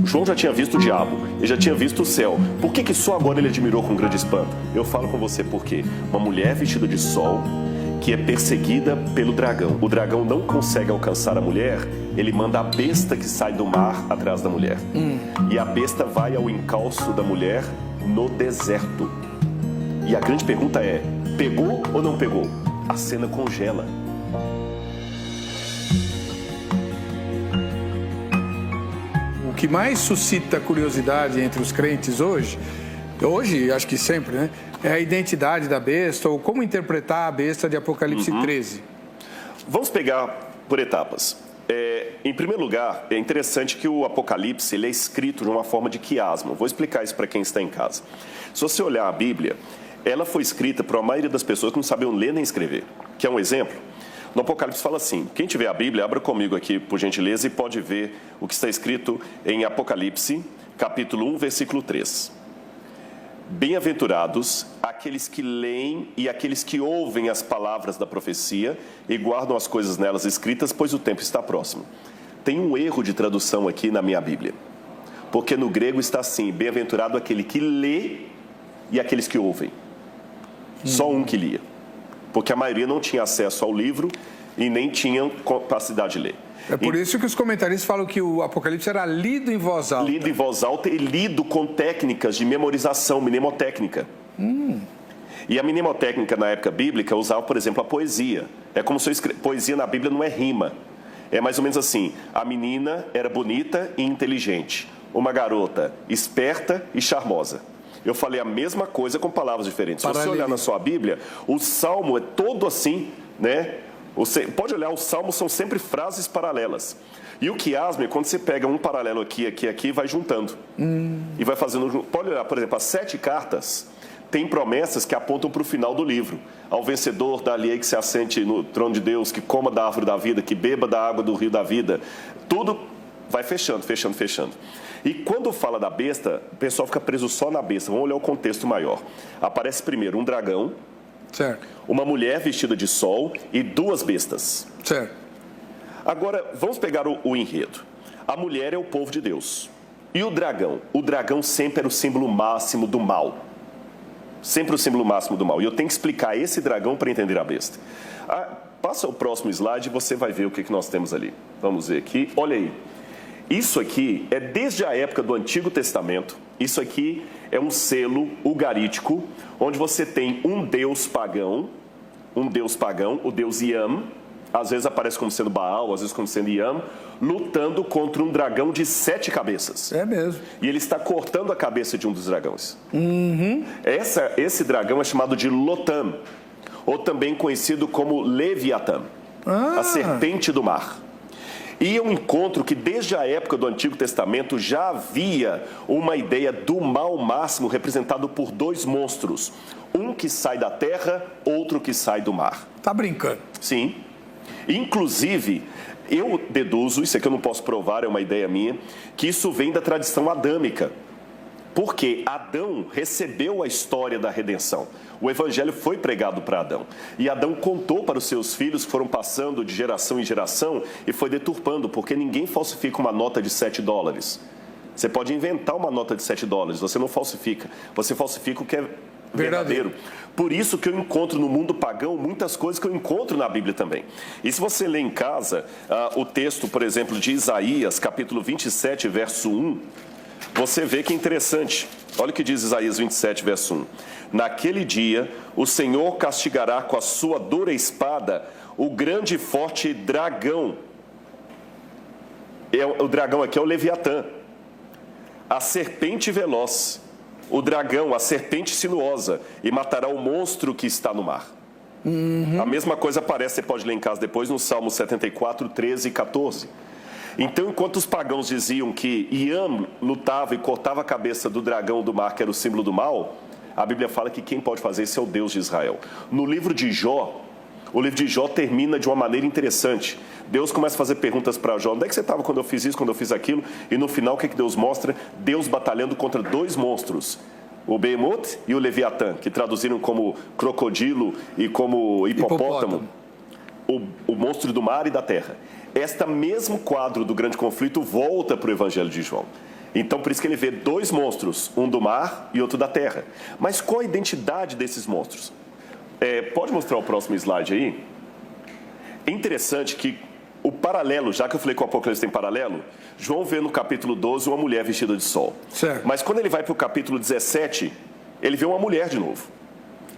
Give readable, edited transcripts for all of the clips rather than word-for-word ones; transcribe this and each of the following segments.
João já tinha visto o diabo, ele já tinha visto o céu. Por que só agora ele admirou com grande espanto? Eu falo com você por quê. Uma mulher vestida de sol, que é perseguida pelo dragão. O dragão não consegue alcançar a mulher, ele manda a besta que sai do mar atrás da mulher. E a besta vai ao encalço da mulher no deserto. E a grande pergunta é, pegou ou não pegou? A cena congela. O que mais suscita curiosidade entre os crentes hoje, acho que sempre, né? É a identidade da besta, ou como interpretar a besta de Apocalipse 13. Vamos pegar por etapas. Em primeiro lugar, é interessante que o Apocalipse ele é escrito de uma forma de quiasmo. Vou explicar isso para quem está em casa. Se você olhar a Bíblia, ela foi escrita por a maioria das pessoas que não sabiam ler nem escrever. Quer um exemplo? No Apocalipse fala assim, quem tiver a Bíblia, abra comigo aqui, por gentileza, e pode ver o que está escrito em Apocalipse, capítulo 1, versículo 3. Bem-aventurados aqueles que leem e aqueles que ouvem as palavras da profecia e guardam as coisas nelas escritas, pois o tempo está próximo. Tem um erro de tradução aqui na minha Bíblia, porque no grego está assim, bem-aventurado aquele que lê e aqueles que ouvem. Só um que lia, porque a maioria não tinha acesso ao livro e nem tinha capacidade de ler. É por isso que os comentaristas falam que o Apocalipse era lido em voz alta. Lido em voz alta e lido com técnicas de memorização, mnemotécnica. E a mnemotécnica na época bíblica usava, por exemplo, a poesia. É como se eu poesia na Bíblia não é rima. É mais ou menos assim, a menina era bonita e inteligente. Uma garota esperta e charmosa. Eu falei a mesma coisa com palavras diferentes. Se você olhar na sua Bíblia, o Salmo é todo assim, né? Você pode olhar, os salmos são sempre frases paralelas. E o quiasmo é quando você pega um paralelo aqui, aqui, aqui e vai juntando. E vai fazendo... Pode olhar, por exemplo, as 7 cartas têm promessas que apontam para o final do livro. Ao vencedor, dá-lhe que se assente no trono de Deus, que coma da árvore da vida, que beba da água do rio da vida. Tudo vai fechando, fechando, fechando. E quando fala da besta, o pessoal fica preso só na besta. Vamos olhar o contexto maior. Aparece primeiro um dragão, certo, uma mulher vestida de sol e 2 bestas. Certo. Agora, vamos pegar o enredo. A mulher é o povo de Deus. E o dragão sempre era o símbolo máximo do mal. Sempre o símbolo máximo do mal. E eu tenho que explicar esse dragão para entender a besta. Passa o próximo slide e você vai ver o que nós temos ali. Vamos ver aqui. Olha aí. Isso aqui é desde a época do Antigo Testamento. Isso aqui é um selo ugarítico, onde você tem um deus pagão, o deus Yam, às vezes aparece como sendo Baal, às vezes como sendo Yam, lutando contra um dragão de 7 cabeças. É mesmo. E ele está cortando a cabeça de um dos dragões. Esse dragão é chamado de Lotam, ou também conhecido como Leviatã, a serpente do mar. E é um encontro que desde a época do Antigo Testamento já havia uma ideia do mal máximo representado por 2 monstros. Um que sai da terra, outro que sai do mar. Tá brincando? Sim. Inclusive, eu deduzo, isso aqui eu não posso provar, é uma ideia minha, que isso vem da tradição adâmica. Porque Adão recebeu a história da redenção. O evangelho foi pregado para Adão. E Adão contou para os seus filhos que foram passando de geração em geração e foi deturpando, porque ninguém falsifica uma nota de $7. Você pode inventar uma nota de $7, você não falsifica. Você falsifica o que é verdadeiro. Por isso que eu encontro no mundo pagão muitas coisas que eu encontro na Bíblia também. E se você ler em casa o texto, por exemplo, de Isaías, capítulo 27, verso 1, você vê que é interessante. Olha o que diz Isaías 27, verso 1. Naquele dia, o Senhor castigará com a sua dura espada o grande e forte dragão. O dragão aqui é o Leviatã. A serpente veloz. O dragão, a serpente sinuosa. E matará o monstro que está no mar. A mesma coisa aparece, você pode ler em casa depois, no Salmo 74, 13 e 14. Então, enquanto os pagãos diziam que Iam lutava e cortava a cabeça do dragão do mar, que era o símbolo do mal, a Bíblia fala que quem pode fazer isso é o Deus de Israel. No livro de Jó, o livro de Jó termina de uma maneira interessante. Deus começa a fazer perguntas para Jó. Onde é que você estava quando eu fiz isso, quando eu fiz aquilo? E no final, o que Deus mostra? Deus batalhando contra 2 monstros. O Behemoth e o Leviatã, que traduziram como crocodilo e como hipopótamo. O monstro do mar e da terra. Este mesmo quadro do grande conflito volta para o Evangelho de João. Então, por isso que ele vê dois monstros, um do mar e outro da terra. Mas qual a identidade desses monstros? Pode mostrar o próximo slide aí? É interessante que o paralelo, já que eu falei que o Apocalipse tem paralelo, João vê no capítulo 12 uma mulher vestida de sol. Certo. Mas quando ele vai para o capítulo 17, ele vê uma mulher de novo,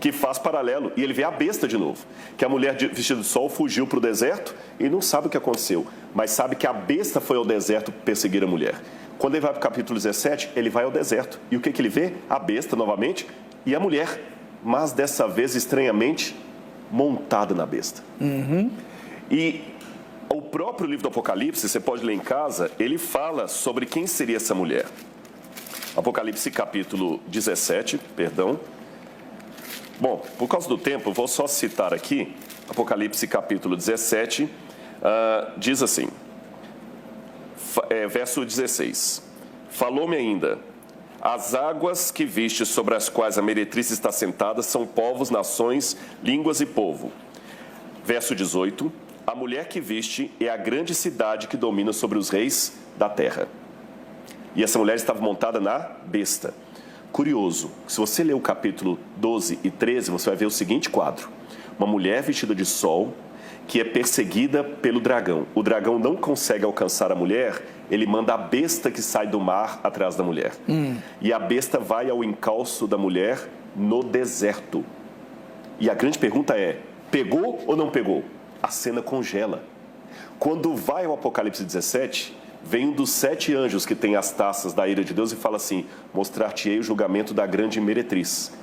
que faz paralelo, e ele vê a besta de novo, que a mulher vestida de sol fugiu para o deserto e não sabe o que aconteceu, mas sabe que a besta foi ao deserto perseguir a mulher. Quando ele vai para o capítulo 17, ele vai ao deserto. E o que ele vê? A besta novamente e a mulher, mas dessa vez, estranhamente, montada na besta. E o próprio livro do Apocalipse, você pode ler em casa, ele fala sobre quem seria essa mulher. Apocalipse capítulo 17, perdão. Bom, por causa do tempo, eu vou só citar aqui, Apocalipse capítulo 17, diz assim, verso 16. Falou-me ainda, as águas que viste sobre as quais a meretriz está sentada são povos, nações, línguas e povo. Verso 18. A mulher que viste é a grande cidade que domina sobre os reis da terra. E essa mulher estava montada na besta. Curioso, se você ler o capítulo 12 e 13, você vai ver o seguinte quadro. Uma mulher vestida de sol que é perseguida pelo dragão. O dragão não consegue alcançar a mulher, ele manda a besta que sai do mar atrás da mulher. E a besta vai ao encalço da mulher no deserto. E a grande pergunta é, pegou ou não pegou? A cena congela. Quando vai ao Apocalipse 17, vem um dos 7 anjos que tem as taças da ira de Deus e fala assim, mostrar-te-ei o julgamento da grande meretriz.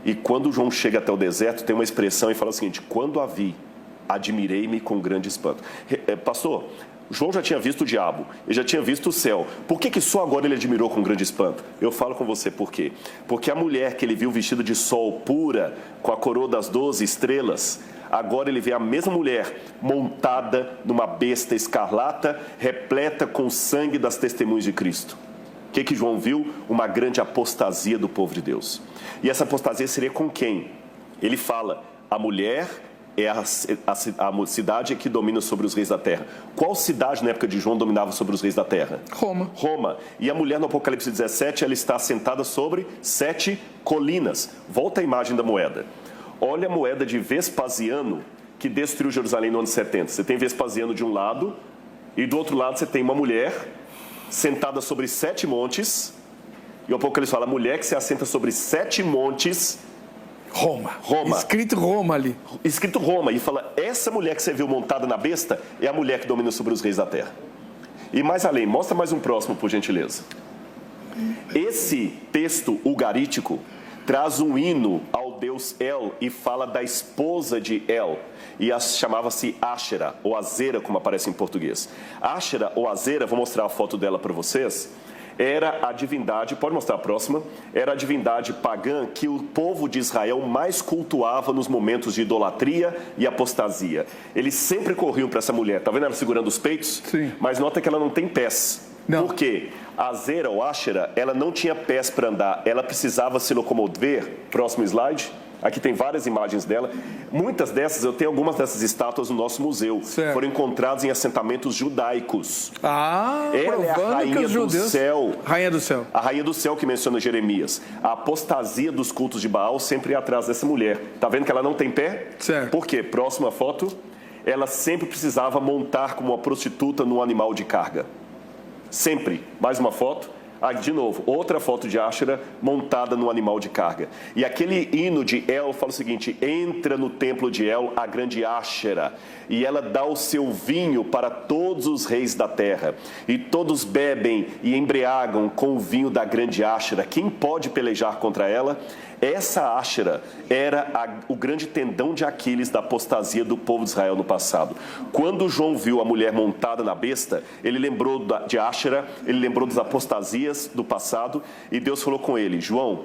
E quando João chega até o deserto, tem uma expressão e fala o seguinte, quando a vi, admirei-me com grande espanto. Pastor, João já tinha visto o diabo, ele já tinha visto o céu. Por que só agora ele admirou com grande espanto? Eu falo com você por quê. Porque a mulher que ele viu vestida de sol pura, com a coroa das 12 estrelas, agora ele vê a mesma mulher montada numa besta escarlata, repleta com o sangue das testemunhas de Cristo. O que João viu? Uma grande apostasia do povo de Deus. E essa apostasia seria com quem? Ele fala, a mulher é a cidade que domina sobre os reis da terra. Qual cidade na época de João dominava sobre os reis da terra? Roma. Roma. E a mulher no Apocalipse 17, ela está sentada sobre 7 colinas. Volta a imagem da moeda. Olha a moeda de Vespasiano, que destruiu Jerusalém no ano 70. Você tem Vespasiano de um lado, e do outro lado você tem uma mulher sentada sobre 7 montes. E o Apocalipse fala, a mulher que se assenta sobre 7 montes... Roma. Roma. Escrito Roma ali. Escrito Roma. E fala, essa mulher que você viu montada na besta é a mulher que domina sobre os reis da terra. E mais além, mostra mais um próximo, por gentileza. Esse texto ugarítico traz um hino ao deus El e fala da esposa de El. E chamava-se Áshera, ou Azera, como aparece em português. Áshera, ou Azera, vou mostrar a foto dela para vocês, era a divindade, pode mostrar a próxima, era a divindade pagã que o povo de Israel mais cultuava nos momentos de idolatria e apostasia. Eles sempre corriam para essa mulher, tá vendo ela segurando os peitos? Sim. Mas nota que ela não tem pés. Não. Por quê? A Azera ou Áshera, ela não tinha pés para andar, ela precisava se locomover. Próximo slide. Aqui tem várias imagens dela. Muitas dessas, eu tenho algumas dessas estátuas no nosso museu. Certo. Foram encontradas em assentamentos judaicos. Ah, Ela é a provando que rainha os do judeus... céu. Rainha do céu. A rainha do céu que menciona Jeremias. A apostasia dos cultos de Baal sempre é atrás dessa mulher. Tá vendo que ela não tem pé? Certo. Por quê? Próxima foto. Ela sempre precisava montar como uma prostituta num animal de carga. Sempre. Mais uma foto. De novo, outra foto de Áshera montada no animal de carga. E aquele hino de El fala o seguinte, entra no templo de El a grande Áshera, e ela dá o seu vinho para todos os reis da terra. E todos bebem e embriagam com o vinho da grande Áshera. Quem pode pelejar contra ela? Essa Áshera era o grande tendão de Aquiles da apostasia do povo de Israel no passado. Quando João viu a mulher montada na besta, ele lembrou de Áshera, ele lembrou das apostasias do passado, e Deus falou com ele, João,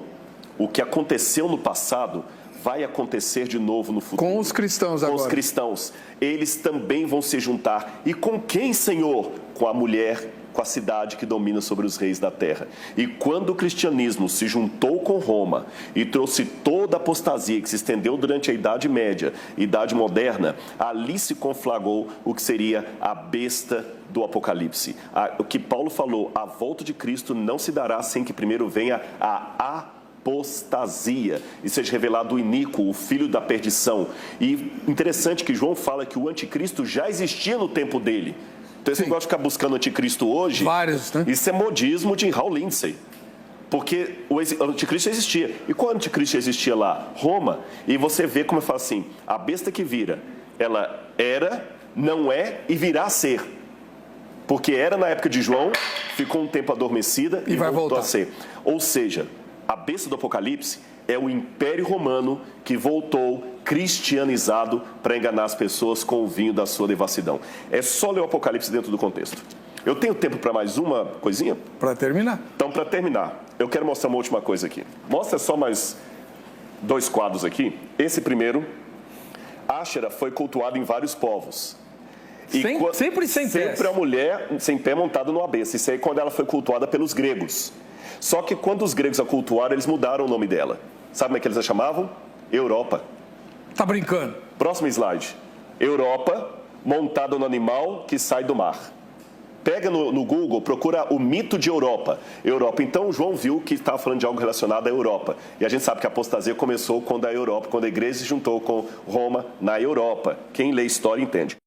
o que aconteceu no passado vai acontecer de novo no futuro. Com os cristãos agora. Com os cristãos. Eles também vão se juntar. E com quem, Senhor? Com a mulher com a cidade que domina sobre os reis da terra. E quando o cristianismo se juntou com Roma e trouxe toda a apostasia que se estendeu durante a Idade Média, Idade Moderna, ali se conflagrou o que seria a besta do Apocalipse. O que Paulo falou, a volta de Cristo não se dará sem que primeiro venha a apostasia e seja revelado o iníquo, o filho da perdição. E interessante que João fala que o anticristo já existia no tempo dele. Então esse negócio de ficar buscando o anticristo hoje, vários, né? Isso é modismo de Hal Lindsey. Porque o anticristo existia. E qual anticristo existia lá? Roma. E você vê como eu falo assim, a besta que vira, ela era, não é e virá a ser. Porque era na época de João, ficou um tempo adormecida e vai voltou voltar a ser. Ou seja, a besta do Apocalipse é o Império Romano que voltou cristianizado para enganar as pessoas com o vinho da sua devassidão. É só ler o Apocalipse dentro do contexto. Eu tenho tempo para mais uma coisinha? Para terminar. Então, para terminar, eu quero mostrar uma última coisa aqui. Mostra só mais 2 quadros aqui. Esse primeiro, Áshera foi cultuado em vários povos. Sempre sem pé. Sempre a mulher sem pé montada numa besta. Isso aí quando ela foi cultuada pelos gregos. Só que quando os gregos a cultuaram, eles mudaram o nome dela. Sabe como é que eles a chamavam? Europa. Tá brincando? Próximo slide. Europa montada no animal que sai do mar. Pega no Google, procura o mito de Europa. Então, João viu que estava falando de algo relacionado à Europa. E a gente sabe que a apostasia começou quando a igreja se juntou com Roma na Europa. Quem lê história entende.